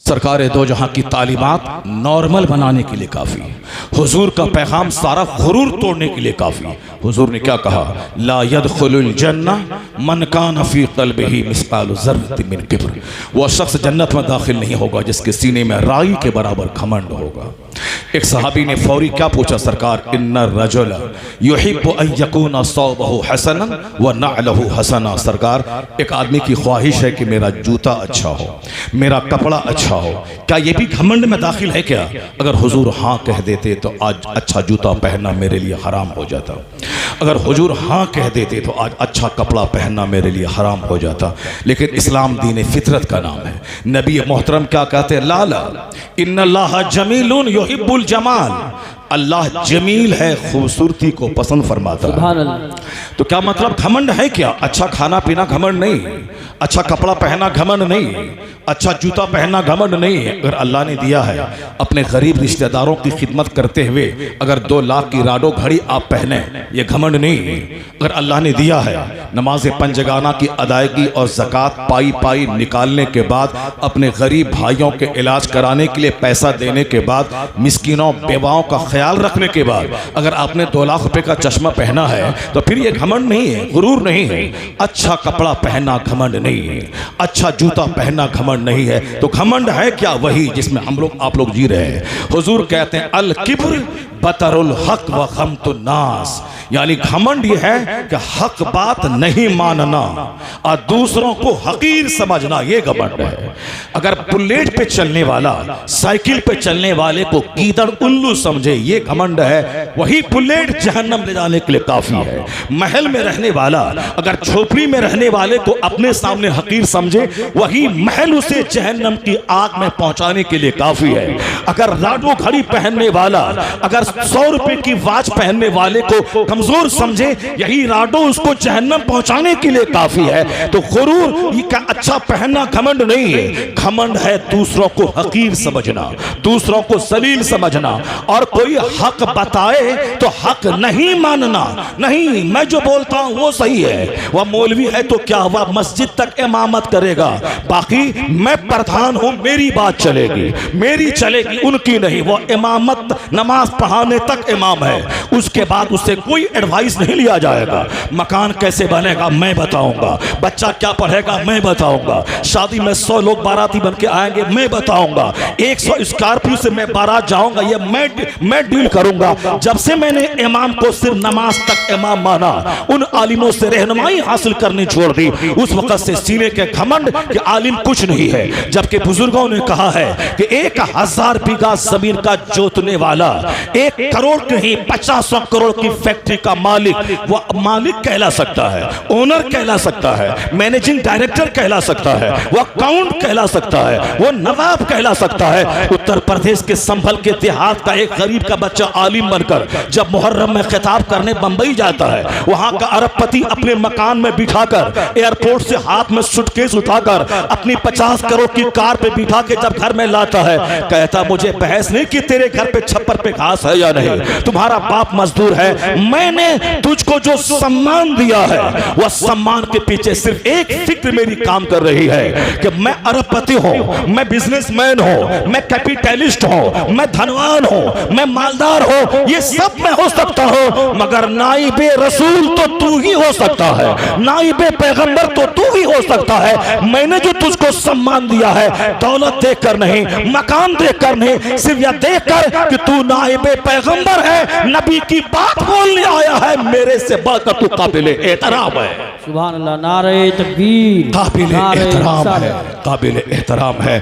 सरकार दो जहां की तालीमात नॉर्मल बनाने के लिए काफ़ी है। हुजूर का पैगाम सारा गुरूर तोड़ने के लिए काफ़ी है। हुजूर ने क्या कहा, ला यदखुलुल जन्ना मन कान फी क़ल्बिही मिस्क़ालु ज़र्रतिन मिन किब्र। वह शख्स जन्नत में दाखिल नहीं होगा जिसके सीने में राई के बराबर घमंड होगा। एक सहाबी ने फौरी क्या पूछा, सरकार इन्ना रजुल युहिब्बु अन यकूना सौबहु हसनन व नअलहु हसना। सरकार एक आदमी की ख्वाहिश है कि मेरा जूता अच्छा हो, मेरा कपड़ा अच्छा हो, क्या ये भी घमंड में दाखिल है क्या? अगर हुजूर हाँ कह देते तो आज अच्छा जूता पहनना मेरे लिए हराम हो जाता। अगर हुजूर हाँ कह देते तो आज अच्छा कपड़ा पहनना मेरे लिए हराम हो जाता। लेकिन इस्लाम दीन फितरत का नाम है। नबी मोहतरम क्या कहते हैं, लाला इन्नल्लाह जमीलुन युहिब्बुल जमाल। अल्लाह जमील है, खूबसूरती को पसंद फरमाता है। तो क्या मतलब घमंड है क्या? अच्छा खाना पीना घमंड नहीं, अच्छा कपड़ा पहना घमंड नहीं, अच्छा जूता पहनना घमंड नहीं। अगर अल्लाह ने दिया है, अपने गरीब रिश्तेदारों की खिदमत करते हुए अगर 2 लाख की राडो घड़ी आप पहने, ये घमंड नहीं। अगर अल्लाह ने दिया है नमाज पंजगाना की अदायगी और ज़कात पाई पाई निकालने के बाद, अपने गरीब भाइयों के इलाज कराने के लिए पैसा देने के बाद, मिस्किनों बेवाओं का ख्याल रखने के बाद अगर आपने 2 लाख रुपए का चश्मा पहना है तो फिर ये घमंड नहीं है, गुरूर नहीं है। अच्छा कपड़ा पहनना घमंड नहीं है, अच्छा जूता पहनना घमंड नहीं है। तो घमंड है क्या? वही जिसमें हम लोग आप लोग जी रहे हैं। हुजूर कहते हैं अल किब्र बतरुल हक व गमतुन नास, यानी घमंड ये है कि हक बात नहीं मानना और दूसरों को हकीर समझना, ये घमंड है। अगर बुलेट पे चलने वाला साइकिल पे चलने वाले को गीदड़ उल्लू समझे, ये घमंड है। वही बुलेट जहन्नम ले जाने के लिए काफी है। महल में रहने वाला अगर झोपड़ी में रहने वाले को अपने सामने हकीर समझे, वही महल उसे जहन्नम की आग में पहुंचाने के लिए काफी है। अगर राडो घड़ी पहनने वाला अगर 100 रुपए की वॉच पहनने वाले को कमजोर समझे, यही राडो उसको जहन्नम पहुंचाने के लिए काफी है। तो गुरूर ये का अच्छा पहनना घमंड नहीं है। घमंड है दूसरों को हकीर समझना, दूसरों को जलील समझना, और कोई हक बताए तो हक नहीं मानना। नहीं, मैं जो बोलता हूं वो सही है, वह मौलवी है तो क्या हुआ, मस्जिद तक इमामत करेगा, बाकी मैं प्रधान हूं, मेरी बात चलेगी, मेरी चलेगी, उनकी नहीं। वो इमामत नमाज पढ़ाने तक इमाम है, उसके बाद उससे कोई एडवाइस नहीं लिया जाएगा। मकान कैसे बनेगा मैं बताऊंगा, बच्चा क्या पढ़ेगा मैं बताऊंगा, शादी में 100 लोग बाराती बन के आएंगे मैं बताऊंगा, 100 स्कॉर्पियो से मैं बारात जाऊंगा, ये मैं डील करूंगा। जब से मैंने इमाम को सिर्फ नमाज तक इमाम माना, उन आलिमों से रहनुमाई हासिल करनी छोड़ दी, उस वक्त से सीने के घमंड कि आलिम कुछ नहीं है। जबकि बुजुर्गों ने कहा है कि 1000 बीघा जमीन का जोतने वाला 1 करोड़ नहीं 50 करोड़ की फैक्ट्री का मालिक, वो मालिक कहला सकता है, ओनर कहला सकता है, मैनेजिंग डायरेक्टर कहला सकता है, वो अकाउंट कहला सकता है, वो नवाब कहला सकता है। उत्तर प्रदेश के संभल के देहात का एक गरीब का बच्चा आलिम बनकर जब मुहर्रम में खिताब करने बंबई जाता है, वहां का अरबपति अपने मकान में बिठाकर एयरपोर्ट से हाथ में सूटकेस उठाकर अपनी 50 करोड़ की कार पे बिठा के जब घर में लाता है, कहता मुझे बहस नहीं कि तेरे घर पे छप्पर पे घास है या नहीं, तुम्हारा बाप मजदूर है, मैंने तुझको जो सम्मान दिया है वह सम्मान के पीछे सिर्फ एक फिक्र मेरी काम कर रही है कि मैं अरबपति हूं, मैं बिजनेसमैन हूं, मैं कैपिटलिस्ट हूं, मैं धनवान हूं, मैं मालदार हूं, ये सब मैं हो सकता हूं, मगर नाइबे रसूल तो तू ही हो सकता है, नाइबे पैगंबर तो तू ही हो सकता है। मैंने जो तुझको सम्मान दिया है दौलत देखकर नहीं, मकान देखकर नहीं, सिर्फ यह देखकर कि तू नाइबे पैगंबर है, नबी की बात बोलने आया है, मेरे से बढ़कर तू काबिले एहतराम है। सुभान अल्लाह, नारे तकबीर, काबिले एहतराम है, काबिले एहतराम है।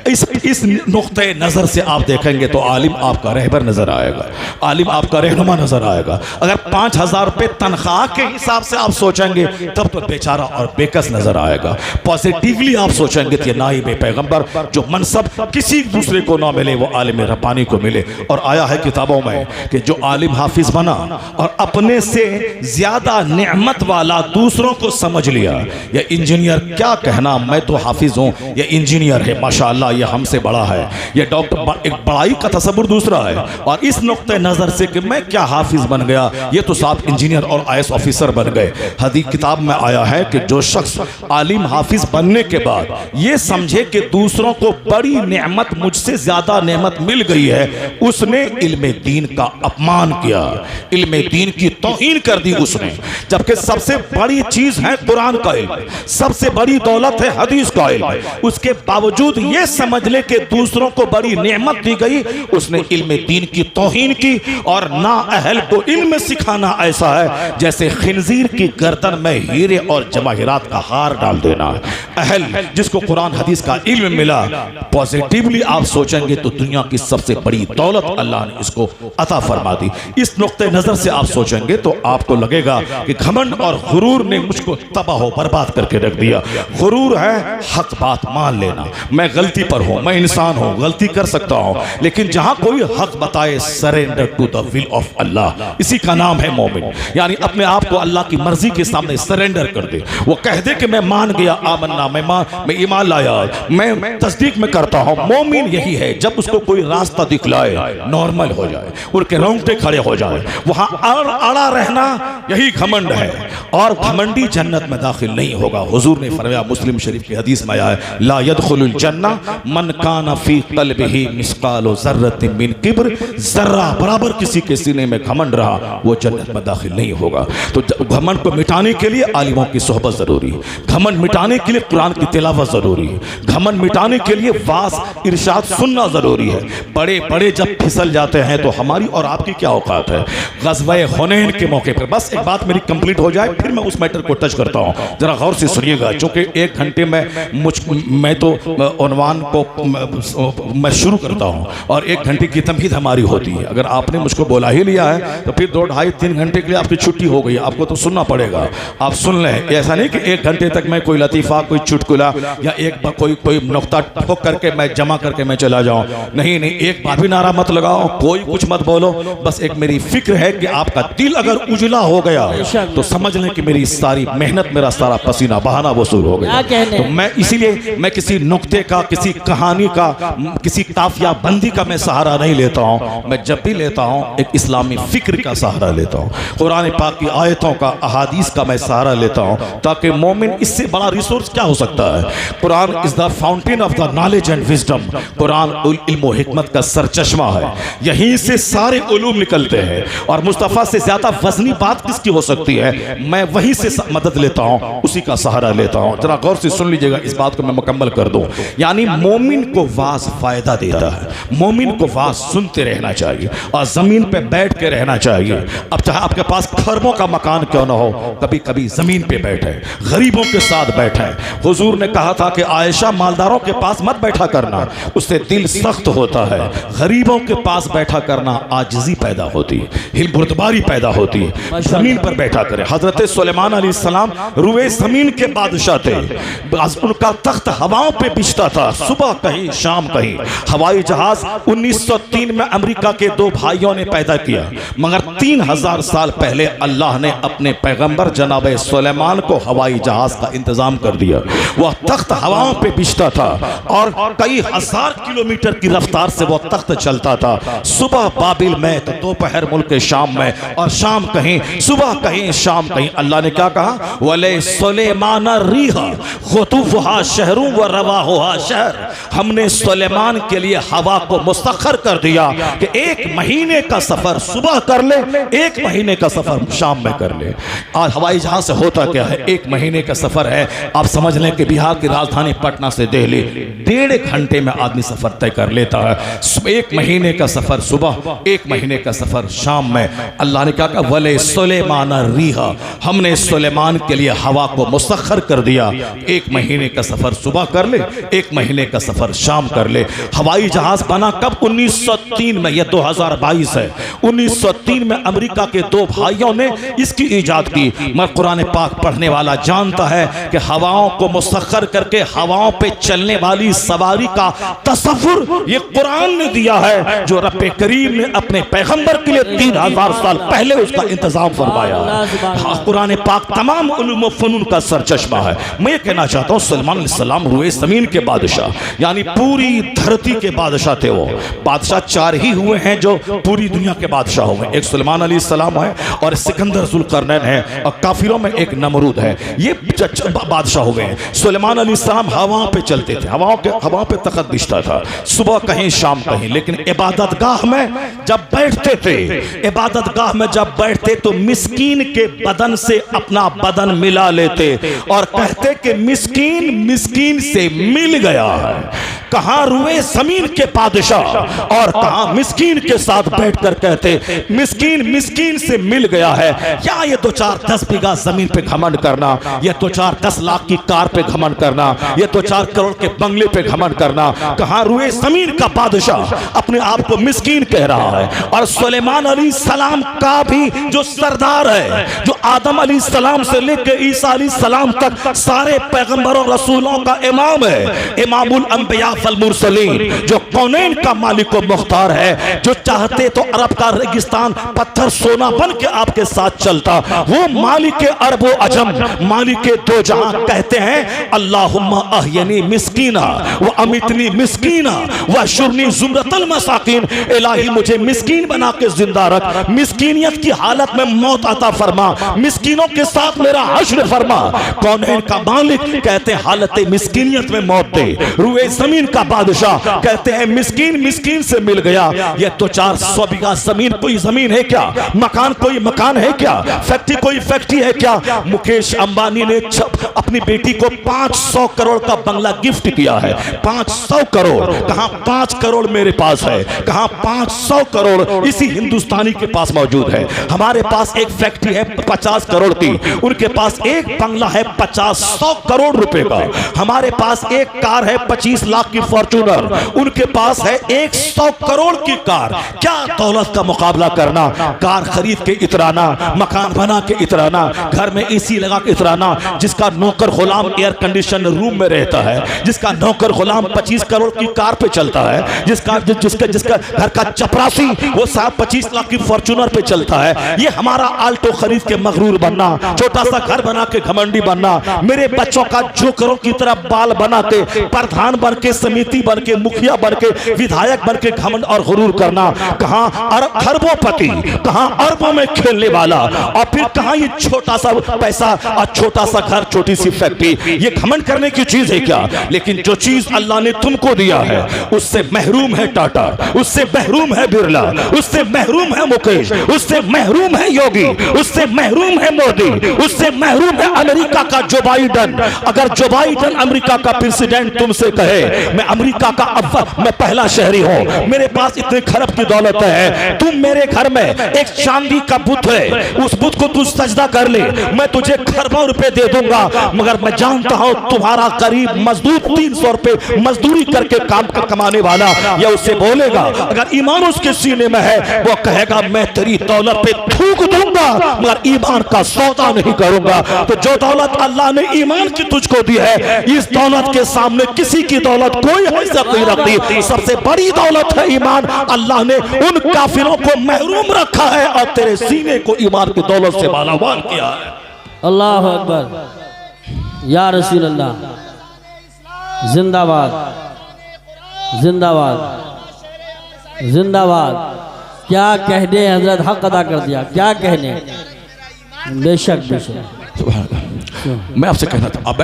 इस नुक्ते नजर से आप देखेंगे तो आलिम आपका रहबर नजर आएगा, आलिम आपका रहनुमा नजर आएगा। अगर 5000 रुपए तनख्वाह के हिसाब से आप सोचेंगे तब तो बेचारा और बेकस नजर आएगा। पॉजिटिवली आप सोचेंगे कि नाइब पैगंबर जो मनसब किसी दूसरे को ना मिले वो आलिम रब्बानी को मिले। और आया है किताबों में कि जो आलिम हाफिज बना और अपने से ज्यादा नेमत वाला दूसरों दूसरों को समझ लिया। ये इंजीनियर क्या कहना, मैं तो हाफिज हूँ, ये इंजीनियर है माशाअल्लाह, ये हमसे बड़ा है, ये डॉक्टर, एक बड़ाई का तसव्वुर दूसरा है। और इस नुक्ते नजर से कि मैं क्या हाफिज बन गया, ये तो साहब इंजीनियर और IAS ऑफिसर बन गए। हदीस किताब में आया है कि जो शख्स आलिम हाफिज बनने के बाद ये समझे कि दूसरों को बड़ी नेमत, मुझसे ज्यादा नेमत मिल गई है, उसने इल्मे दीन का अपमान किया, इल्मे दीन की तौहीन कर दी उसने। जबकि सबसे बड़ी चीज है कुरान का इल्म, सबसे बड़ी दौलत है हदीस का इल्म, उसके बावजूद ये समझ ले कि दूसरों को बड़ी नेमत दी गई, उसने इल्मे दीन की तौहीन की। और ना अहल को इल्म सिखाना ऐसा है जैसे खिंजीर की गर्दन में हीरे और जवाहिरात का हार डाल देना। अहल जिसको कुरान हदीस का इल्म मिला, पॉजिटिवली आप सोचेंगे तो दुनिया की सबसे बड़ी दौलत अल्लाह ने इसको अता फरमा दी। इस नुक्ते नजर से आप सोचेंगे तो आपको लगेगा कि घमंड और गुरूर ने मुझको तबाह बर्बाद करके रख दिया। गुरूर है हक बात मान लेना, मैं गलती पर हूं, मैं इंसान हूं, गलती कर सकता हूं, लेकिन जहां कोई हक बताए surrender to the will of Allah, इसी का नाम है मोमिन। यानी अपने आप को अल्लाह की मर्जी के सामने सरेंडर कर दे। वो कह दे कि मैं मान गया, आमन्ना, मैं ईमान लाया, मैं तस्दीक में करता हूं। मोमिन यही है जब उसको कोई रास्ता दिखलाए, नॉर्मल हो जाए, उनके रोंगटे खड़े हो जाए, वहां अड़ा रहना यही घमंड है। और घमंडी जन्नत में दाखिल नहीं होगा। हुजूर ने फरमाया, मुस्लिम शरीफ की हदीस में आया है, ला यदखुलुल जन्ना मन काना फी क़ल्बिही मिस्कालु ज़र्रतिन मिन किब्र, जर्रा बराबर किसी के सीने में घमंड रहा, वो जन्नत में दाखिल नहीं होगा। तो घमंड को मिटाने के लिए आलिमों की सोहबत जरूरी है, घमंड मिटाने के लिए कुरान की तिलावत जरूरी है, घमंड मिटाने के लिए वास इरशाद सुनना जरूरी है। बड़े बड़े जब फिसल जाते हैं तो हमारी और आपकी क्या औकात है। ग़ज़वा हुनैन के मौके पर, बस एक बात मेरी कंप्लीट हो जाए फिर मैं उस मैटर को टच करता हूँ, जरा गौर से सुनिएगा, क्योंकि एक घंटे में मैं तो उन्वान को मैं शुरू करता हूँ और एक घंटे की तमहीद हमारी होती है। अगर आपने मुझको बोला ही लिया है तो फिर 2, 2.5, 3 घंटे के लिए आपकी छुट्टी हो गई, आपको तो सुनना पड़ेगा। आप सुन लें, ऐसा नहीं कि 1 घंटे तक मैं कोई लतीफ़ा, कोई चुटकुला या कोई नुक्ता ठोक करके मैं जमा करके मैं चला जाऊँ। नहीं, एक बार भी नारा मत लगाओ, कोई कुछ मत बोलो, बस एक मेरी फिक्र है कि आपका दिल अगर उजला हो गया तो समझ लें कि मेरी सारी मेहनत, मेरा सारा पसीना बहाना वसूल हो गया। तो मैं इसीलिए मैं किसी नुक्ते का, किसी कहानी का, किसी काफिया बंदी का मैं सहारा नहीं लेता हूँ। मैं जब भी लेता हूँ एक इस्लामी फिक्र का सहारा लेता हूँ, कुरान पाक की आयतों का, अहादीस का मैं सहारा लेता हूँ, ताकि मोमिन, इससे बड़ा रिसोर्स क्या हो सकता है। Quran is the fountain of the knowledge and wisdom, Quran इल्म और हिकमत का सरचश्मा है, यहीं से सारे उलूम निकलते हैं। और मुस्तफ़ा से ज्यादा वजनी बात किसकी हो सकती है, मैं वहीं से मदद लेता हूँ, उसी का सहारा लेता हूँ। जरा गौर से सुन लीजिएगा, इस बात को मैं मुकम्मल कर दूं। यानी मोमिन को वाज फायदा देता है, मोमिन को वाज सुनते रहना चाहिए और जमीन पे बैठ के रहना चाहिए। अब चाहे आपके पास खरबों का मकान क्यों ना हो, कभी कभी जमीन पे बैठे, गरीबों के साथ बैठे। हुजूर ने कहा था कि आयशा, मालदारों के पास मत बैठा करना, उससे दिल सख्त होता है। गरीबों के पास बैठा करना आजिज़ी पैदा होती है, हिलबुर्दबारी पैदा होती है। जमीन पर बैठा करे। हजरत सुलेमान अलैहिस्सलाम रुए जमीन के बादशाह थे, उनका तख्त हवाओं पे बिछता था, सुबह कहीं शाम कहीं। हवाई जहाज 1903 में अमेरिका के 2 भाइयों ने पैदा किया, मगर 3000 साल पहले अल्लाह ने अपने पैगंबर जनाब सुलेमान को हवाई जहाज का इंतजाम कर दिया। वह तख्त हवाओं पे बिछता था और कई हजार किलोमीटर की रफ्तार से वह तख्त चलता था। सुबह बाबिल में तो दोपहर मुल्क शाम में, और शाम कहीं, सुबह कहीं, शाम कहीं। अल्लाह ने क्या कहा, वले सुलेमान रीहा खुतुफहा शहरुं व रवाहुहा शहर, हमने सुलेमान के लिए हवा को मुस्तखर कर दिया कि 1 महीने का सफर सुबह कर ले, 1 महीने का सफर शाम में कर ले। आज हवाई जहाज से होता क्या है, 1 महीने का सफर है। आप समझ लें कि बिहार की राजधानी पटना से दिल्ली 1.5 घंटे में आदमी सफर तय कर लेता है। 1 महीने का सफर सुबह, 1 महीने का सफर शाम में। अल्लाह ने क्या कहा, वले सुलेमान रीहा, हमने सुलेमान के लिए हवा को मुसख्खर कर दिया, 1 महीने का सफर सुबह कर ले, 1 महीने का सफर शाम कर ले। हवाई जहाज बना कब, 1903 में, यह 2022 है। 1903 में अमेरिका के 2 भाइयों ने इसकी इजाद की। मगर कुरान पाक पढ़ने वाला जानता है कि हवाओं को मुसख्खर करके हवाओं पे चलने वाली सवारी का तसव्वुर ये कुरान ने दिया है, जो रब करीम ने अपने पैगंबर के लिए 3000 साल पहले उसका इंतजाम फरमाया। हाँ, कुरान पाक तमाम उलूम व फनून का सरचश्मा है। मैं ये कहना चाहता हूँ सुलेमान अलैहिस्सलाम रुए ज़मीन के बादशाह, यानी पूरी धरती के बादशाह थे। वो बादशाह 4 ही हुए हैं जो पूरी दुनिया के बादशाह हुए। एक सुलेमान अलैहिस्सलाम है, और सिकंदर ज़ुल्करनैन है, और काफिरों में एक नमरूद है। ये बादशाह हो गए। सुलेमान अलैहिस्सलाम हवा पे चलते थे, हवा पे तख्त बिछता था, सुबह कहीं शाम कहीं। लेकिन इबादतगाह में जब बैठते थे, इबादतगाह में जब बैठते तो मिस्कीन के बदन से अपना बदन मिला लेते और कहते कि मिस्कीन मिस्कीन से मिल गया है। कहां रुए जमीन के बादशाह और कहां मिस्कीन के साथ बैठकर कहते मिस्कीन मिस्कीन से मिल गया है। या ये 2-4-10 बीघा जमीन पे घमंड करना, ये 2-4-10 लाख की कार पे घमंड करना, ये 2-4 करोड़ के बंगले पे घमंड करना। कहां रुए जमीन का बादशाह अपने आप को मिस्कीन कह रहा है। और सुलेमान अलैहिस्सलाम का भी जो सरदार है, जो आदम अलैहिस्सलाम से लेकर ईसा अलैहिस्सलाम तक सारे पैगंबरों रसूलों का इमाम है, इमामुल अंबिया वल मुरसलीन, जो कौनैन का मालिक व मुख्तार है, जो चाहते तो अरब का रेगिस्तान पत्थर सोना बन के आपके साथ चलता, वो मालिक अरब व अजम, मालिक दो जहां कहते हैं अल्लाहुम्मा अहयनी मिस्कीना व अमितनी मिस्कीना व शुरनी जुमरतल मसाकीन। इलाही मुझे मिस्कीन बना के जिंदा रख, मिस्कीनियत की हालत में मौत अता फरमा, मिस्कीनों के साथ मेरा हश्र फरमा। कौनैन का मालिक कहते हैं हालत मिस्कीनियत में मौत दे। रुए जमीन का बादशाह कहते हैं मिस्कीन मिस्कीन से मिल गया। ये तो 400 बीघा जमीन कोई जमीन है क्या? मकान कोई मकान है क्या? फैक्ट्री कोई फैक्ट्री है क्या? मुकेश अंबानी ने अपनी बेटी को 500 करोड़ का बंगला गिफ्ट किया है। 500 करोड़ कहां? 5 करोड़ मेरे पास है, कहां 500 करोड़ इसी हिंदुस्तानी के पास मौजूद है। हमारे पास एक फैक्ट्री है 50 करोड़ की, उनके पास एक बंगला है 50-100 करोड़ रुपए का। हमारे पास एक कार है 25 लाख की फॉर्च्यूनर, उनके पास है 100 करोड़ की कार। क्या दौलत का मुकाबला करना? कार खरीद के इतराना, मकान बना के इतराना, घर में एसी लगा के इतराना, जिसका नौकर गुलाम एयर कंडीशन रूम में रहता है, जिसका नौकर गुलाम 25 करोड़ की कार पे चलता है, जिसका घर का चपरासी वो 25 लाख की फॉर्च्यूनर पे चलता है। ये हमारा आल्टो खरीद के मगरूर बनना, छोटा सा घर बना के घमंडी बनना, मेरे बच्चों का जोकरों की तरह बाल बना के प्रधान बन के, समिति बन के, मुखिया बन के, विधायक बन के घमंड और गुरूर करना। कहां खरबोपति, कहां अरबों में खेलने वाला, और फिर कहां ये छोटा सा पैसा और छोटा सा घर, छोटी सी फैक्ट्री। ये घमंड करने की चीज है क्या? लेकिन जो चीज अल्लाह ने तुमको दिया है उससे महरूम है टाटा, उससे महरूम है बिरला, उससे महरूम है मुकेश, उससे महरूम है योगी, उससे महरूम है मोदी, उससे महरूम है अमेरिका का जो बाइडन। अगर जो बाइडन अमेरिका का प्रेसिडेंट तुमसे कहे मैं अमेरिका का अव्वल, मैं पहला शहरी हूं, मेरे पास इतने खरब की दौलत है, तुम मेरे घर में एक चांदी का बुत है, उस बुत को तू सजदा कर ले, मैं तुझे खरबों रुपए दे दूंगा, मगर मैं जानता हूं तुम्हारा गरीब मजदूर 300 रुपए मजदूरी करके काम कमाने वाला, या उससे बोलेगा अगर ईमान उसके सीने में है वो कहेगा मैं तेरी दौलत पे थूक दूंगा मगर ईमान का सौदा नहीं करूंगा। तो जो दौलत अल्लाह ने ईमान की तुझको दी है, इस दौलत के सामने किसी की दौलत कोई हैसियत नहीं रखती। सबसे बड़ी दौलत है ईमान। अल्लाह ने उन काफिरों को महरूम रखा है और तेरे सीने को ईमान की दौलत से मालामाल किया है। अल्लाह अकबर, या रसूल अल्लाह, जिंदाबाद जिंदाबाद जिंदाबाद। क्या कहने, हजरत हक अदा कर दिया, क्या कहने। बेशक बेशक। मैं आपसे कहना था आप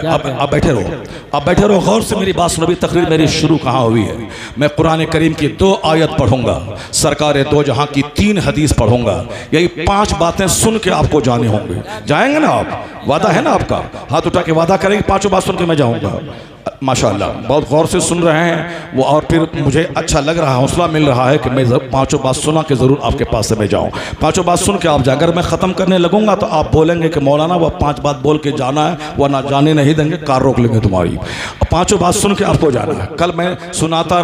बैठे रहो, आप बैठे रहो, गौर से मेरी बात सुनो। अभी तकरीर मेरी शुरू कहाँ हुई है? मैं कुरान करीम की 2 आयत पढ़ूंगा, सरकार दो जहां की 3 हदीस पढ़ूंगा। यही 5 बातें सुन के आपको जाने होंगे। जाएंगे ना आप? वादा है ना आपका? हाथ उठा के वादा करेंगे 5 बात सुन के मैं जाऊंगा। माशाअल्लाह बहुत गौर से सुन रहे हैं वो, और फिर मुझे अच्छा लग रहा है, हौसला मिल रहा है कि मैं 5 बात सुना के ज़रूर आपके पास से मैं जाऊँ। 5 बात सुन के आप जाए। अगर मैं ख़त्म करने लगूंगा तो आप बोलेंगे कि मौलाना वो 5 बात बोल के जाना है, वरना जाने नहीं देंगे, कार रोक लेंगे तुम्हारी। 5 बात सुन के आपको जाना है। कल मैं सुनाता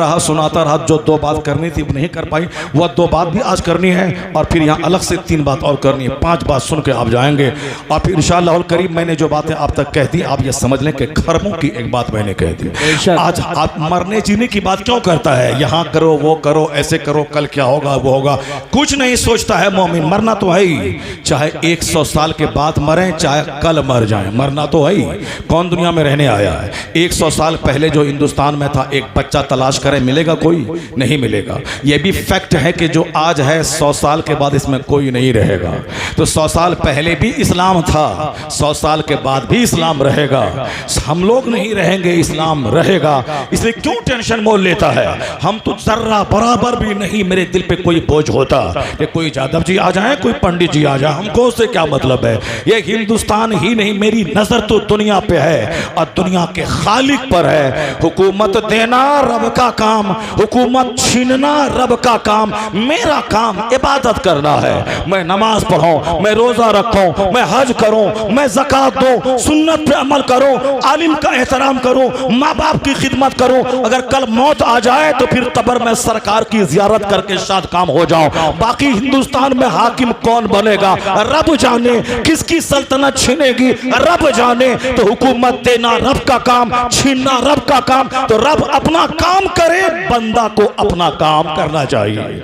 रहा, जो 2 बात करनी थी नहीं कर पाई, वह 2 बात भी आज करनी है, और फिर यहाँ अलग से 3 बात और करनी है। 5 बात सुन के आप जाएंगे, और फिर इंशाअल्लाह करीब मैंने जो बातें आप तक कह दी, आप ये समझ लें कि खरबों की एक बात मैंने कह कहती। आज आप मरने जीने की बात क्यों करता है, यहाँ करो वो करो ऐसे करो, कल क्या होगा वो होगा, कुछ नहीं सोचता है मोमिन। मरना तो है ही, चाहे 100 साल के बाद मरें चाहे कल मर जाएं, मरना तो है ही। कौन दुनिया में रहने आया है? 100 साल पहले जो हिंदुस्तान में था, एक बच्चा तलाश करे मिलेगा कोई? नहीं मिलेगा। ये भी फैक्ट है कि जो आज है 100 साल के बाद इसमें कोई नहीं रहेगा। तो 100 साल पहले भी इस्लाम था, 100 साल के बाद भी इस्लाम रहेगा। हम लोग नहीं रहेंगे, इस्लाम रहेगा। इसलिए क्यों टेंशन मोल लेता है? हम तो जर्रा बराबर भी नहीं मेरे दिल पे कोई बोझ होता कि कोई यादव जी आ जाए, कोई पंडित जी आ जाए, हमको उससे क्या मतलब है। ये हिंदुस्तान ही नहीं, मेरी नजर तो दुनिया पे है और दुनिया के खालिक पर है। हुकूमत देना रब का काम, हुकूमत छीनना रब का काम। मेरा काम इबादत करना है। मैं नमाज पढ़ूं, मैं रोजा रखूं, मैं हज करूं, मैं ज़कात दूं, सुन्नत पे अमल करूं, आलिम का एहतराम करूं, माँ बाप की खिदमत करूं। अगर कल मौत आ जाए तो फिर कब्र में सरकार की जियारत करके शाद काम हो जाऊं। बाकी हिंदुस्तान में हाकिम कौन बनेगा रब जाने, किसकी सल्तनत छीनेगी रब जाने। तो हुकूमत देना रब का काम, छीनना रब का काम। तो रब अपना काम करे, बंदा को अपना काम करना चाहिए।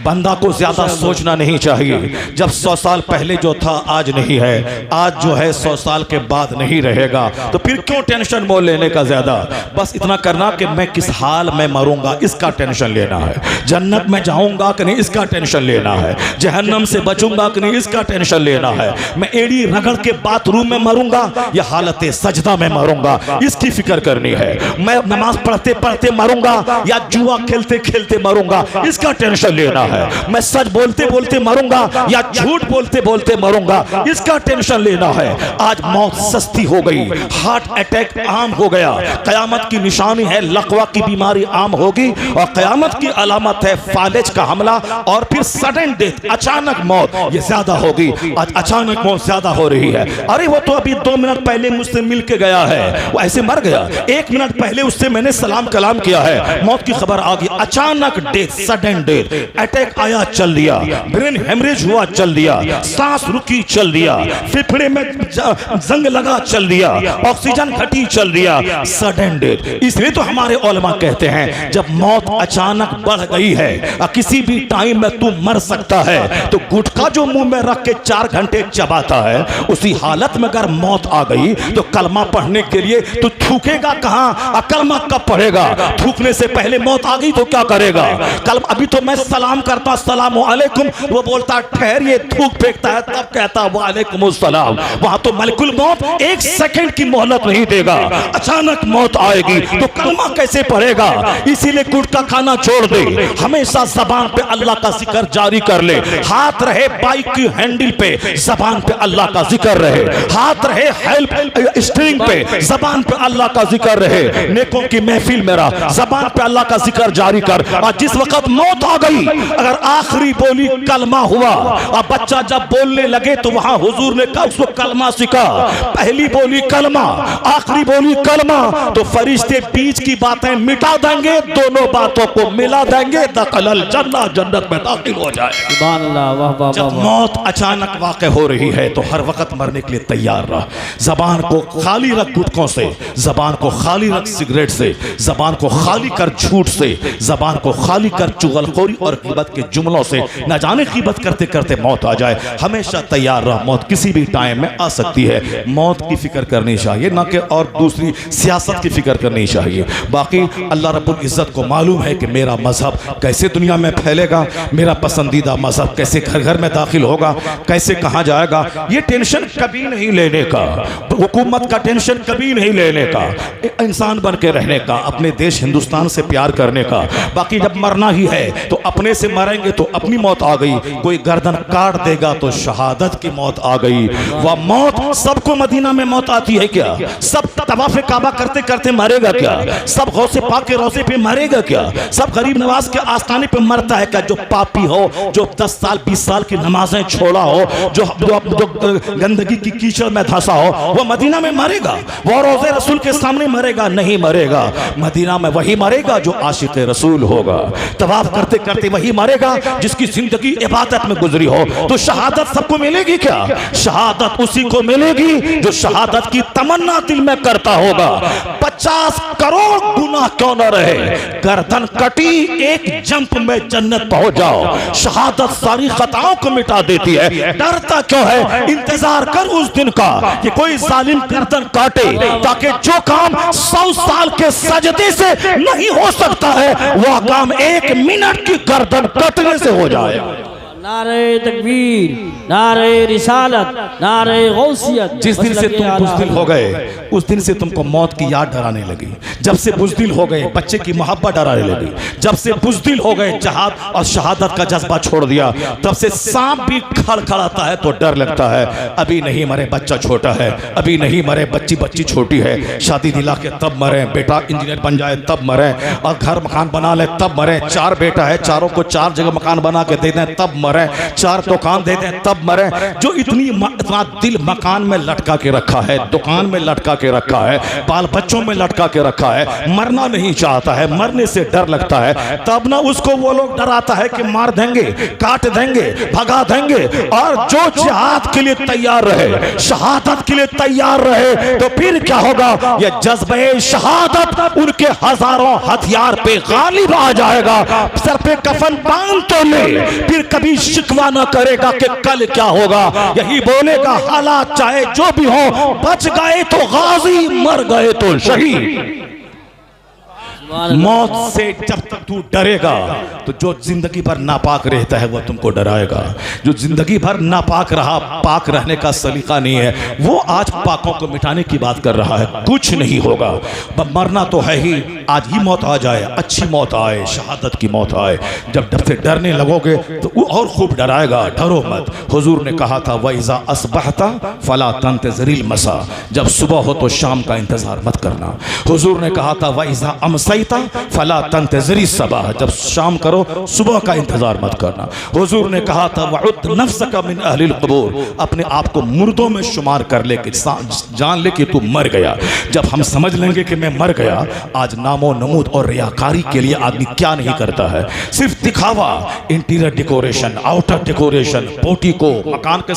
बंदा को ज्यादा सोचना नहीं चाहिए। जब 100 साल पहले जो था आज नहीं है, आज जो है 100 साल के बाद नहीं रहेगा, तो फिर क्यों टेंशन मोल लेने का ज्यादा। बस इतना करना कि मैं किस हाल में मरूंगा इसका टेंशन लेना है, जन्नत में जाऊंगा कि नहीं इसका टेंशन लेना है, जहन्नम से बचूंगा कि नहीं इसका टेंशन लेना है, मैं एड़ी रगड़ के बाथरूम में मरूंगा या हालत सजदा में मरूंगा इसकी फिक्र करनी है। मैं नमाज पढ़ते पढ़ते मरूंगा या जुआ खेलते खेलते मरूंगा इसका टेंशन लेना है। मैं सच बोलते बोलते मरूंगा या झूठ बोलते बोलते मरूंगा इसका टेंशन लेना है। आज मौत सस्ती हो गई, हार्ट अटैक आम हो गया। कयामत की निशानी है लकवा की बीमारी आम होगी और कयामत की अलामत है फालिज का हमला और फिर सडन डेथ, अचानक मौत ये ज्यादा होगी। आज अचानक मौत ज्यादा हो रही है। अरे वो तो अभी 2 मिनट पहले मुझसे मिल के गया है, वो ऐसे मर गया। 1 मिनट पहले उससे मैंने सलाम कलाम किया है, मौत की खबर आ गई। अचानक डेथ, सडन डेथ, अटैक आया चल दिया, ब्रेन हेमरेज हुआ चल दिया, सांस रुकी चल दिया, फेफड़े में जंग लगा चल दिया, ऑक्सीजन घटी चल दिया, सडन डेथ। इसलिए तो हमारे उलमा कहते हैं जब मौत अचानक बढ़ गई है और किसी भी टाइम में तू मर सकता है, तो गुटखा जो मुंह में रख के 4 घंटे चबाता है, उसी हालत में अगर मौत आ गई तो कलमा पढ़ने के लिए तू थूकेगा कहां और कलमा कब पढ़ेगा? थूकने से पहले मौत आ गई तो क्या करेगा? कल अभी तो मैं सलाम करता अस्सलामु अलैकुम, वो बोलता ठहरिए, थूक फेंकता है तब कहता वालेकुम अस्सलाम। वहां तो मलकुल मौत 1 सेकंड की मोहलत नहीं देगा। अचानक मौत आएगी तो कलमा कैसे पढ़ेगा? इसीलिए गुटखा खाना छोड़ दे, हमेशा जबान पे अल्लाह का जिक्र जारी कर ले। हाथ रहे बाइक की हैंडल पे, जबान पे अल्लाह का जिक्र रहे। हाथ रहे हेल्प स्टीयरिंग पे, जबान पे अल्लाह का जिक्र रहे। नेकों की महफिल मेरा, जबान पे अल्लाह का जिक्र जारी कर। और जिस वक्त मौत आ गई, अगर आखिरी बोली कलमा हुआ और बच्चा जब बोलने लगे तो वहां हुजूर ने कहा उसको कलमा सिखा। पहली बोली कलमा, आखिरी बोली कलमा, तो फरिश्ते बीच की बातें मिटा देंगे, दोनों बातों को मिला देंगे, दखलल जन्नह, जन्नत में दाखिल हो जाए। सुभान अल्लाह, वाह वाह। जब मौत अचानक वाक़ हो रही है तो हर वक्त मरने के लिए तैयार रह। जबान को खाली रख गुटखों से, जबान को खाली रख सिगरेट से, जबान को खाली कर झूठ से, जबान को खाली कर चुगलखोरी और ग़ीबत के जुमलों से। न जाने ग़ीबत करते करते मौत आ जाए। हमेशा तैयार रह, मौत किसी भी टाइम में आ सकती है। मौत की फिक्र करनी चाहिए, ना कि और दूसरी सियासत की फिक्र करनी चाहिए। बाकी अल्लाह रब्बुल इज़्ज़त को मालूम है कि मेरा मजहब कैसे दुनिया में फैलेगा, मेरा पसंदीदा मजहब कैसे घर घर में दाखिल होगा, कैसे कहाँ जाएगा। ये टेंशन कभी नहीं लेने का, हुकूमत का टेंशन कभी नहीं लेने का, इंसान बन के रहने का, अपने देश हिंदुस्तान से प्यार करने का। बाकी जब मरना ही है तो अपने से मरेंगे तो अपनी मौत आ गई, कोई गर्दन काट देगा तो शहादत की मौत आ गई। वह मौत सबको मदीना में मौत आती है क्या? सब तवाफ़ काबा करते करते मरेगा क्या? सब गौसे पाक के रोज़े पे मरेगा क्या? सब गरीब नवाज के आस्थाने पे मरता है क्या? जो पापी हो, जो 10 साल 20 साल की नमाजें छोड़ा हो, जो गंदगी की कीचड़ में धंसा हो, वो मदीना में मरेगा? वो रोज़े रसूल के सामने मरेगा? नहीं मरेगा। मदीना में वही मरेगा जो आशिक रसूल होगा। तवाफ करते करते वही मरेगा जिसकी जिंदगी इबादत में गुजरी हो। तो शहादत सबको मिलेगी क्या? शहादत उसी को मिलेगी जो शहादत की तमन्ना दिल में करता होगा। 50 करोड़ गुनाह क्यों न रहे, गर्दन कटी, एक जंप में जन्नत पहुंच जाओ। शहादत सारी खताओं को मिटा देती है। डरता क्यों है? इंतजार कर उस दिन का कि कोई जालिम गर्दन काटे, ताकि जो काम 100 साल के सजदे से नहीं हो सकता है वह काम 1 मिनट की गर्दन कटने से हो जाए। नारे तकबीर, नारे रिसालत, नारे गौसियत। जिस दिन से तुम बुज़दिल हो गए उस दिन से तुमको मौत की याद डराने लगी। जब से बुज़दिल हो गए बच्चे की मोहब्बत डराने लगी। जब से बुज़दिल हो गए जहाद और शहादत का जज्बा छोड़ दिया, तब से सांप भी खड़खड़ाता है तो डर लगता है। अभी नहीं मरे, बच्चा छोटा है, अभी नहीं मरे, बच्ची छोटी है, शादी दिला के तब मरे, बेटा इंजीनियर बन जाए तब मरे, और घर मकान बना ले तब मरे। 4 बेटा है, चारों को 4 जगह मकान बना के दे दें तब मरे, 4 दुकान दे दें तब मरे। जो इतना दिल मकान में लटका के रखा है, दुकान में लटका के रखा है, बाल बच्चों में लटका के रखा है, मरना नहीं चाहता है, मरने से डर लगता है, तब ना उसको वो लोग डराता है कि मार देंगे, काट देंगे, भगा देंगे। और जो जिहाद के लिए तैयार रहे, शहादत के लिए तैयार रहे, तो फिर क्या होगा? ये जज्बे शहादत उनके हजारों हथियार पे गालिब आ जाएगा। सर पे कफन बांध तो ले, फिर कभी शिकवा न करेगा कि कल क्या होगा। यही बोलेगा हालात चाहे जो भी हो, बच गए तो गाजी, मर गए तो शहीद। मौत से जब तक तू डरेगा तो जो जिंदगी भर नापाक रहता है वह तुमको डराएगा। जो जिंदगी भर नापाक रहा, पाक रहने का सलीका नहीं है, वो आज पाकों को मिटाने की बात कर रहा है। कुछ नहीं होगा, मरना तो है ही, आज ही मौत आ जाए, अच्छी मौत आए, शहादत की मौत आए। जब डर से डरने लगोगे तो वो और खूब डराएगा। डरो मत। हुजूर ने कहा था वइज़ा अस्बहता फला तंतज़िरिल मसा, जब सुबह हो तो शाम का इंतजार मत करना। हुजूर ने कहा था वइज़ा अमसैता फला तंतज़िरी सबह, जब शाम करो सुबह का इंतजार मत करना। हुजूर ने कहा था वउद नफ्सका मिन अहलिल क़ुबूर, अपने आप को मुर्दों में शुमार कर ले कि जान ले कि तू मर गया। जब हम समझ लेंगे कि मैं मर गया, आज नामो नमूद और रियाकारी के लिए आदमी क्या नहीं करता है, सिर्फ दिखावा, इंटीरियर डेकोरेशन, आउटर डेकोरेशन, पोटी को मकान के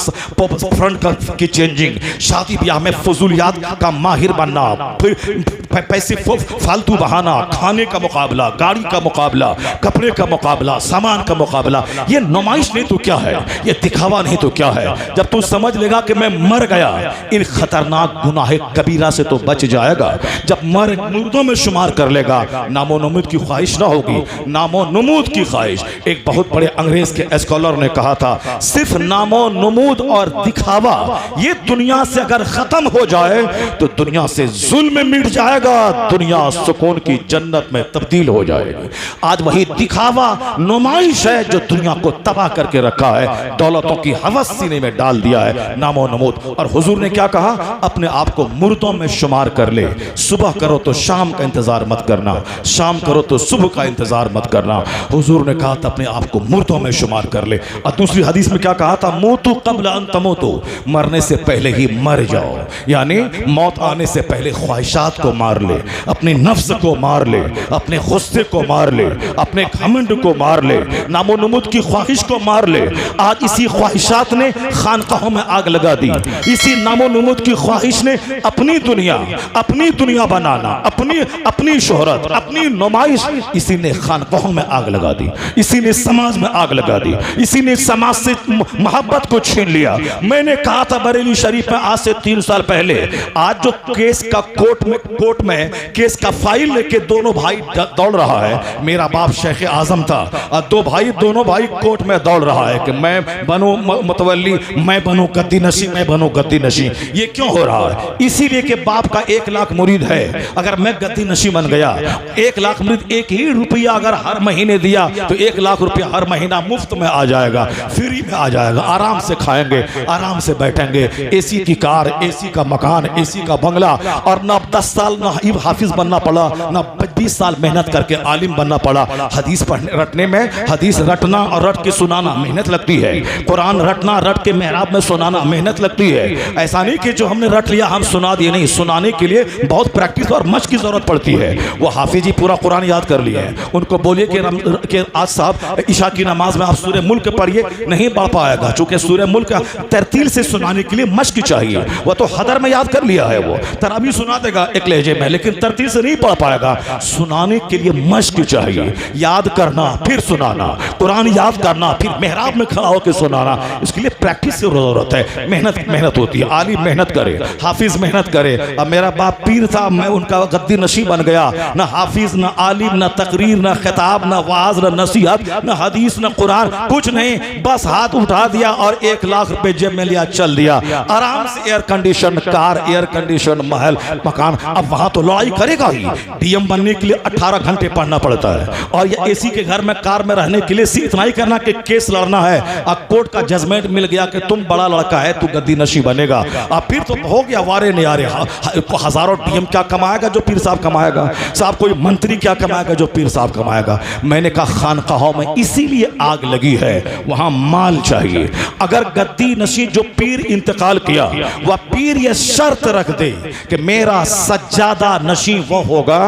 फ्रंट की चेंजिंग, शादी ब्याह में फजूलियात का माहिर बनना, फिर पैसे फालतू बहाना, खाने का मुकाबला, गाड़ी का मुकाबला, कपड़े का मुकाबला, सामान का मुकाबला। ये नुमाइश नहीं तो क्या है, ये दिखावा नहीं तो क्या है। जब तू समझ लेगा कि मैं मर गया, इन खतरनाक गुनाह कबीरा से तो बच जाएगा। जब मुर्दों में शुमार कर लेगा, नामो नमूद की ख्वाहिश ना होगी, नामो नमूद की ख्वाहिश। एक बहुत बड़े अंग्रेज के स्कॉलर ने कहा था सिर्फ नामो नमूद और दिखावा ये दुनिया से अगर खत्म हो जाए तो दुनिया से जुल्म मिट जाएगा, दुनिया सुकून की जन्नत में तब्दील हो जाएगी। आज वही दिखावा, नुमाइश है जो दुनिया को तबाह करके रखा है, दौलतों की हवस सीने में डाल दिया है, नामो नमूद। और हुजूर ने क्या कहा? अपने आप को मुर्दों में शुमार कर ले। सुबह करो तो शाम का इंतजार मत करना, शाम करो तो सुबह का इंतजार मत करना। हुजूर ने कहा था अपने आप को मुर्दों में शुमार कर ले। और दूसरी हदीस में क्या कहा था? मूतु क़ब्ल अन तमूतु, मरने से पहले ही मर जाओ, यानी मौत आने से पहले ख्वाहिशात को मार ले, अपने नफ्स को मार ले, अपने गुस्से को मार ले, अपने घमंड को मार ले, नामो नमूद की ख्वाहिश को मार ले। आज इसी ख्वाहिशात ने खानकाहों में आग लगा दी, इसी नामो नमूद की ख्वाहिश ने अपनी दुनिया बनाना, अपनी शोहरत, अपनी नुमाइश, इसी ने खानकाहों में आग लगा दी, इसी ने समाज में आग लगा दी, इसी ने समाज से मोहब्बत को छीन लिया। मैंने कहा था बरेली शरीफ में आज से 3 साल पहले, आज जो केस का कोर्ट में केस का फाइल लेके दोनों भाई दौड़ रहा है, मेरा बाप शेख आजम था और दोनों भाई कोर्ट में दौड़ रहा है कि मैं बनूं मुतवल्ली, मैं बनूं गद्दी नशी, मैं बनूं गद्दी नशी। ये क्यों हो रहा है? इसीलिए कि बाप का 1 लाख मुरीद है, अगर मैं गद्दी नशी बन गया, 1 लाख मुरीद 1 ही रुपया अगर हर महीने दिया तो 1 लाख रुपया हर महीना मुफ्त में आ जाएगा, फ्री में आ जाएगा, आराम से खाएंगे, आराम से बैठेंगे, एसी की कार, एसी का मकान, एसी का बंगला। और ना 10 साल ना हाफिज बनना पड़ा, ना 20 साल मेहनत करके आलिम बनना पड़ा। हदीस पढ़ने रटने में, हदीस रटना और रट के सुनाना मेहनत लगती है। कुरान रटना, रट के मेहराब में सुनाना मेहनत लगती है। ऐसा नहीं कि जो हमने रट लिया हम सुना दिए, नहीं, सुनाने के लिए बहुत प्रैक्टिस और मशक की जरूरत पड़ती है। वो हाफिज जी पूरा कुरान याद कर लिए हैं, उनको बोलिए कि आज साहब ईशा की नमाज में आप सूरह मुल्क पढ़िए, नहीं पढ़ पाएगा, चूंकि सूरह मुल्क तरतील से सुनाने के लिए मशक चाहिए। वो तो हदर में याद कर लिया है, वो तरावी सुना देगा एक लहजे में, लेकिन तरतील से नहीं पढ़ पाएगा। सुनाने के लिए मशक चाहिए, याद करना फिर सुनाना, कुरान याद करना फिर मेहराब में खड़ा होकर सुनाना, इसके लिए प्रैक्टिस की जरूरत है। मेहनत होती है। आलिम मेहनत करे, हाफिज मेहनत करे। अब मेरा बाप पीर था, मैं उनका गद्दी नशी बन गया। ना हाफिज, ना आलिम, ना तकरीर, ना खिताब, ना वाज, ना नसीहत, ना हदीस, ना कुरान, कुछ नहीं, बस हाथ उठा दिया और 1 लाख रुपए जेब में लिया, चल दिया आराम से। Air condition car, air condition महल, मकान। अब वहां तो लड़ाई करेगा ही। डीएम बनने के लिए 18 घंटे पढ़ना पड़ता है, और ये एसी के घर में कार में रहने के लिए इतना ही करना कि केस लड़ना है। अब कोर्ट का जजमेंट मिल गया कि तुम बड़ा लड़का है, तू गद्दी नशी बनेगा। अब फिर तो हो गया वारे नियारे। हजारों डीएम क्या कमाएगा जो पीर साहब कमाएगा, साहब कोई मंत्री क्या कमाएगा जो पीर साहब कमाएगा। मैंने कहा खानकाहों में इसीलिए आग लगी है, वहां माल चाहिए। अगर गद्दी नशी जो पीर इंतकाल किया, वह पीर ये शर्त रख दे कि मेरा सज्जादा नशी वो होगा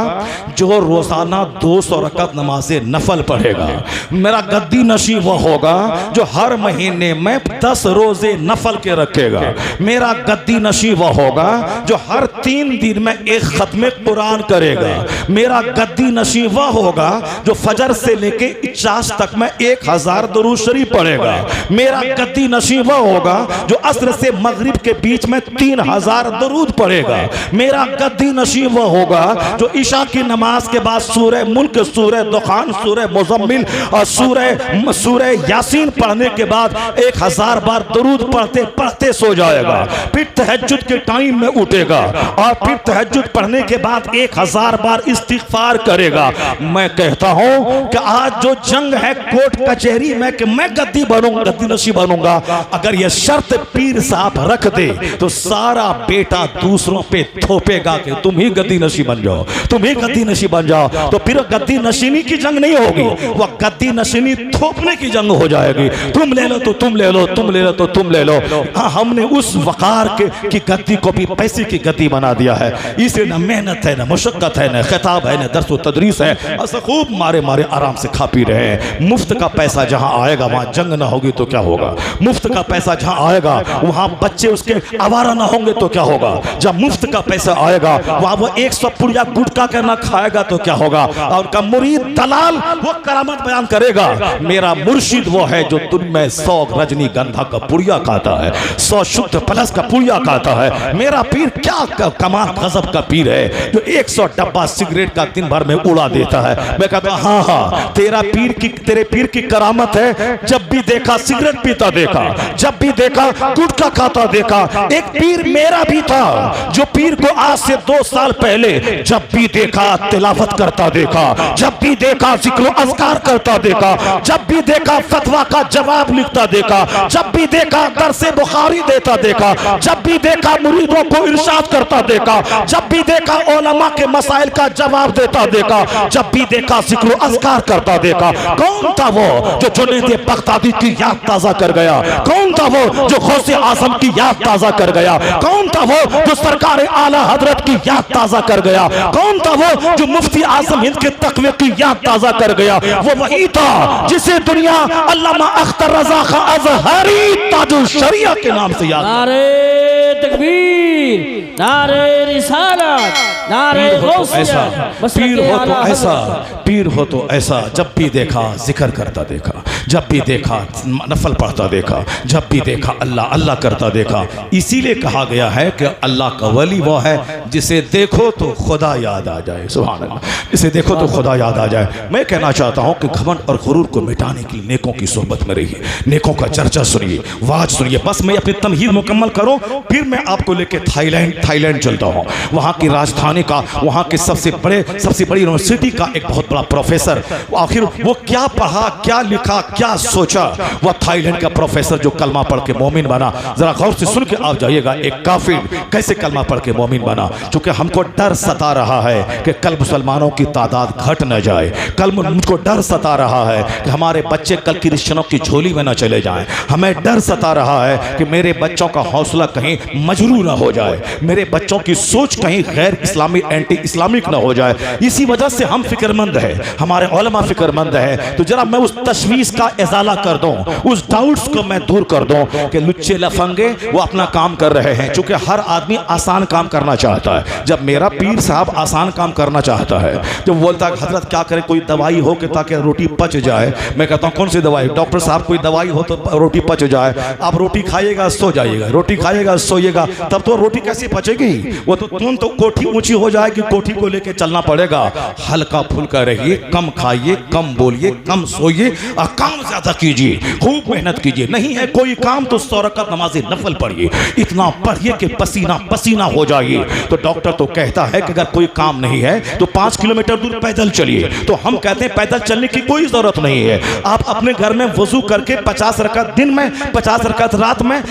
जो रोजाना 200 रकअत नमाज़े नफल पढ़ेगा। मेरा गद्दी नशी वो होगा जो हर महीने में 10 रोजे नफल के रखेगा। मेरा गद्दी नशी वो होगा जो हर 3 दिन में एक खत्म कुरान करेगा। मेरा गद्दी नशी वो होगा जो फजर से लेके इशास तक में 1000 दुरूद शरीफ पढ़ेगा। मेरा गद्दी नशी वो होगा जो असर से मगरिब के बीच में 3000 दुरूद पढ़ेगा। मेरा गद्दी नशी वो होगा जो ईशा की नमाज के बाद सूरह मुल्क, सूरह दुखान, सूरह मुज़म्मिल और सूरह यासीन पढ़ने के बाद 1000 बार दुरूद पढ़ते पढ़ते सो जाएगा। फिर तहज्जुद के टाइम में उठेगा और फिर तहज्जुद पढ़ने के बाद 1000 बार इस्तिग़फ़ार करेगा। मैं कहता हूं कि आज जो जंग है कोर्ट कचहरी में कि मैं गद्दी बनूंगा, गद्दी नशी बनूंगा, अगर यह शर्त पीर साहब रख दे तो सारा बेटा दूसरों पे थोपेगा कि तुम ही गद्दी नशी बन जाओ, तुम ही गद्दी नशी बन जाओ। तो फिर गद्दी नशीनी की जंग नहीं होगी, वह गद्दी नशीनी थोपने की जंग हो जाएगी। तुम ले लो तो तुम ले लो, तुम ले लो तो तुम ले लो। हाँ, हमने उस वकार की गद्दी को भी पैसे की गद्दी बना दिया है। इसे न मेहनत है, न मुशक्कत है, न खिताब है, न दर्स व तदरीस है। ऐसा खूब मारे मारे आराम से खा पी रहे हैं। मुफ्त का पैसा जहाँ आएगा वहाँ जंग ना होगी तो क्या होगा। मुफ्त का पैसा जहाँ आएगा वहाँ बच्चे उसके आवारा ना होंगे तो क्या होगा। जब मुफ्त का पैसा आएगा वहाँ वो 100 पुड़िया गुटखा के ना खाएगा तो क्या होगा। और उनका मुरीद दलाल वो करामत बयान करेगा, मेरा मुर्शिद वो है जो दिन में 100 रजनीगंधा का पुड़िया खाता है, 100 शुद्ध प्लस का पुड़िया खाता है। मेरा पीर क्या कमाल गजब का पीर है जो 100 डब्बा सिगरेट का दिन भर में उड़ा देता है। मैं कहता हाँ हाँ, तेरे पीर की करामत है, जब भी देखा सिगरेट पीता देखा, जब भी देखा गुटखा खाता देखा। एक पीर मेरा भी था जो पीर को आज से 2 साल पहले जब भी देखा तिलावत करता देखा, जब भी देखा जिक्र अज़कार करता देखा, जब भी देखा फतवा का जवाब लिखता देखा, जब भी देखा दर्से बुखारी देता देखा, जब भी देखा मुरीदों को इरशाद करता देखा, जब भी देखा उलमा के मसाइल का जवाब देता देखा, जब भी देखा जिक्र अज़कार करता देखा। कौन था वो जो जुनैद बगदादी की याद ताज़ा कर गया? कौन था वो जो गौसे आज़म की याद ताज़ा कर गया? कौन था वो जो सरकार आला हजरत की याद ताज़ा कर गया? कौन था वो जो मुफ्ती आज़म हिंद के तक़वे की याद ताज़ा कर गया? वो वही था जिसे दुनिया अल्लामा अख्तर रज़ा खां अज़हरी ताजुल शरिया के नाम से याद। नारे तकबीर, नारे रिसालत, नारे गौसिया। पीर हो तो ऐसा, पीर हो तो ऐसा, जब भी देखा जिक्र करता देखा, जब भी देखा नफल पढ़ता देखा, जब भी देखा अल्लाह अल्लाह करता देखा। इसीलिए कहा गया है कि अल्लाह का वली वो है जिसे देखो तो खुदा याद आ जाए। सुभान अल्लाह, इसे देखो तो खुदा याद आ जाए। मैं कहना चाहता हूँ कि घमंड और गुरूर को मिटाने के लिए नेकों की सोहबत में रहिए, नेकों का चर्चा सुनिए, वाज सुनिए। बस मैं अपनी तमहीद मुकम्मल करूँ फिर मैं आपको लेके थाईलैंड चलता हूँ। वहाँ की राजधानी का, वहाँ के सबसे बड़ी यूनिवर्सिटी का एक बहुत बड़ा प्रोफेसर, आखिर वो क्या पढ़ा, क्या लिखा, क्या सोचा। वह थाईलैंड का प्रोफेसर जो कलमा पढ़ के मोमिन बना, जरा गौर से सुन के आप जाइएगा, एक काफिर कैसे कलमा पढ़ के मोमिन बना। क्योंकि हमको डर सता रहा है कि कल मुसलमानों की तादाद घट न जाए, कल मुझको डर सता रहा है कि हमारे बच्चे कल क्रिश्चियनों की झोली में न चले जाएं, हमें डर सता रहा है कि मेरे बच्चों का हौसला कहीं मजरू न हो जाए, मेरे बच्चों की सोच कहीं गैर इस्लामी एंटी इस्लामिक न हो जाए। इसी वजह से हम फिक्रमंद है, हमारे उलमा फिक्रमंद है। तो जरा मैं उस तशवीश का इजाला कर दूं, उस डाउट्स को मैं दूर कर दूं कि लुच्चे लफंगे वो अपना काम कर रहे हैं। चूंकि हर आदमी आसान काम करना चाहता है। जब मेरा पीर साहब आसान काम करना चाहता है, जब बोलता है हजरत क्या करे, कोई दवाई हो कि ताकि रोटी पच जाए, मैं कहता हूँ कौन सी दवाई? डॉक्टर साहब कोई दवाई हो तो रोटी पच जाए। आप रोटी खाइएगा सो जाइएगा, रोटी खाइएगा सोइएगा, तब तो रोटी कैसे पचेगी? वो तो तुम तो कोठी ऊंची हो जाएगी, कोठी को लेके चलना पड़ेगा। हल्का फुल्का रहिए, कम खाइए, कम बोलिए, कम सोइए और काम ज्यादा कीजिए, खूब मेहनत कीजिए। नहीं है कोई काम तो 100 रकात नमाज़े नफल पढ़िए, इतना पढ़िए कि पसीना पसीना हो जाइए। तो डॉक्टर तो कहता है कि अगर कोई काम नहीं है तो 5 किलोमीटर दूर पैदल चलिए। तो हम कहते हैं पैदल चलने की कोई जरूरत नहीं है। आप अपने घर में वजू करके 50 रकात दिन में, 50 रकात रात में,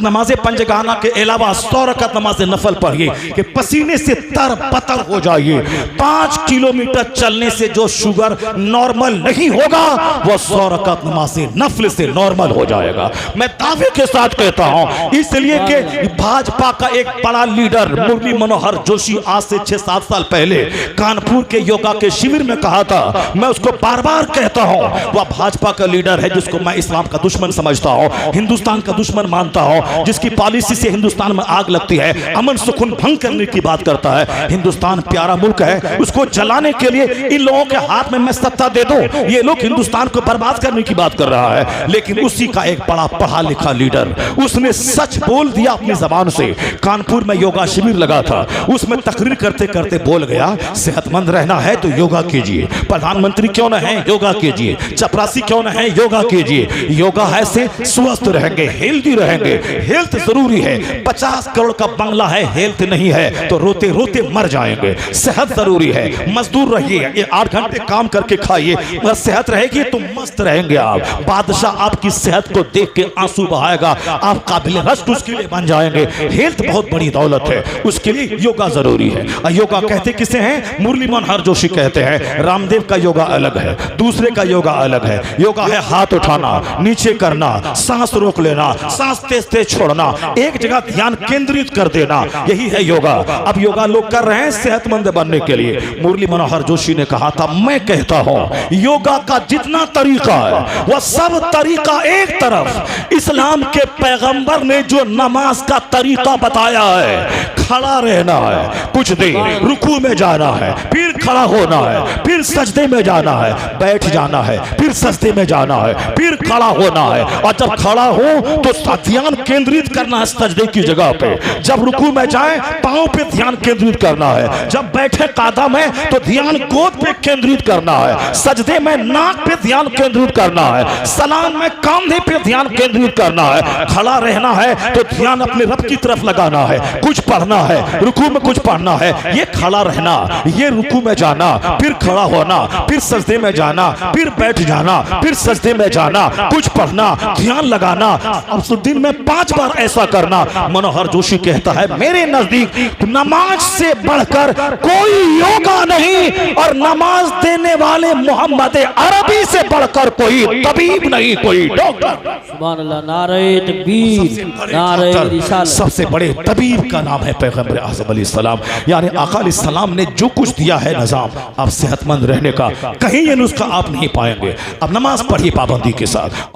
नमाज़े पंजगाना के अलावा 100 रकात नमाज़े नफल पढ़िए कि पसीने से तर पतर हो जाइए। 5 किलोमीटर चलने से जो शुगर नॉर्मल नहीं होगा वो 100 रकात नमाज़े नफल से नॉर्मल हो जाएगा। मैं दावे के साथ कहता हूं, इसलिए कि भाजपा का एक बड़ा लीडर मुरली मनोहर जोशी आज से 6-7 साल पहले कानपुर के योगा के शिविर में कहा था, मैं उसको बार बार कहता हूं, वह भाजपा का लीडर है जिसको मैं इस्लाम का दुश्मन समझता हूं, हिंदुस्तान का दुश्मन मानता हूं, जिसकी पॉलिसी से हिंदुस्तान में आग लगती है, अमन सुकून भंग करने की बात करता है। हिंदुस्तान प्यारा मुल्क है, उसको जलाने के लिए इन लोगों के हाथ में मैं सत्ता दे दूं, ये लोग हिंदुस्तान को बर्बाद करने की बात कर रहा है। लेकिन उसी का एक बड़ा पढ़ा लिखा लीडर, उसने सच बोल दिया अपनी जबान से। कानपुर में योगा शिविर लगा था, उसमें तकरीर करते करते बोल गया, सेहतमंद रहना है तो योगा कीजिए, प्रधानमंत्री क्यों न है योगा कीजिए, चपरासी क्यों न है योगा कीजिए। योगा है से स्वस्थ रहेंगे, हेल्दी रहेंगे, हेल्थ जरूरी है। 50 करोड़ का बंगला है, हेल्थ नहीं है तो रोते रोते मर जाएंगे। सेहत जरूरी है, मजदूर रहिए, 8 घंटे काम करके खाइए, अगर सेहत रहेगी तो मस्त रहेंगे आप। बादशाह आपकी सेहत को देख के आंसू बहाएगा, आप काबिल रश्क उसके लिए बन जाएंगे। हेल्थ बहुत बड़ी दौलत है, उसके लिए योगा जरूरी है। योगा कहते किसे हैं? मुरली मनोहर जोशी कहते हैं। रामदेव का योगा अलग है, दूसरे का योगा अलग है। योगा है हाथ उठाना, नीचे करना, सांस रोक लेना, सांस तेज तेज छोड़ना, एक जगह ध्यान केंद्रित कर देना, यही है योगा। अब योगा लोग कर रहे हैं सेहतमंद बनने के लिए। मुरली मनोहर जोशी ने कहा था, मैं कहता हूं योगा का जितना तरीका है वह सब तरीका एक तरफ। इस्लाम के पैगंबर ने जो नमाज का तरीका बताया है, खड़ा रहना है, कुछ देर रुकू में जाना है, फिर खड़ा होना है, फिर सजदे में जाना है, बैठ जाना है, फिर सजदे में जाना है, फिर खड़ा होना है। और जब खड़ा हो तो ध्यान केंद्रित करना है सजदे की जगह पे। जब रुकू में जाए पांव पे ध्यान केंद्रित करना है, जब बैठे कादा में तो ध्यान गोद पे केंद्रित करना है, सजदे में नाक पे ध्यान केंद्रित करना है, सलाम में कंधे पे ध्यान केंद्रित करना है, खड़ा रहना है तो ध्यान अपने रब की तरफ लगाना है, कुछ पढ़ना है, रुकू में कुछ पढ़ना है, ये खड़ा रहना, ये रुकू में जाना, फिर खड़ा होना, फिर सजदे में जाना, फिर बैठ जाना, फिर सजदे में जाना, कुछ पढ़ना, ध्यान लगाना, अब दिन में 5 बार ऐसा करना। मनोहर जोशी कहता है, मेरे नजदीक नमाज से बढ़कर कोई योगा नहीं और नमाज देने वाले मोहम्मद अरबी से बढ़कर कोई तबीब नहीं, कोई डॉक्टर। सुभान अल्लाह, नारे तकबीर, नारे रिसालत। सबसे बड़े तबीब का नाम है पैगंबर आज़म अलैहिस्सलाम। यानी आका अलैहिस्सलाम ने जो कुछ दिया है निजाम, आप सेहतमंद रहने का, कहीं ये नुस्खा आप नहीं पाएंगे। अब नमाज पढ़िए पाबंदी के साथ।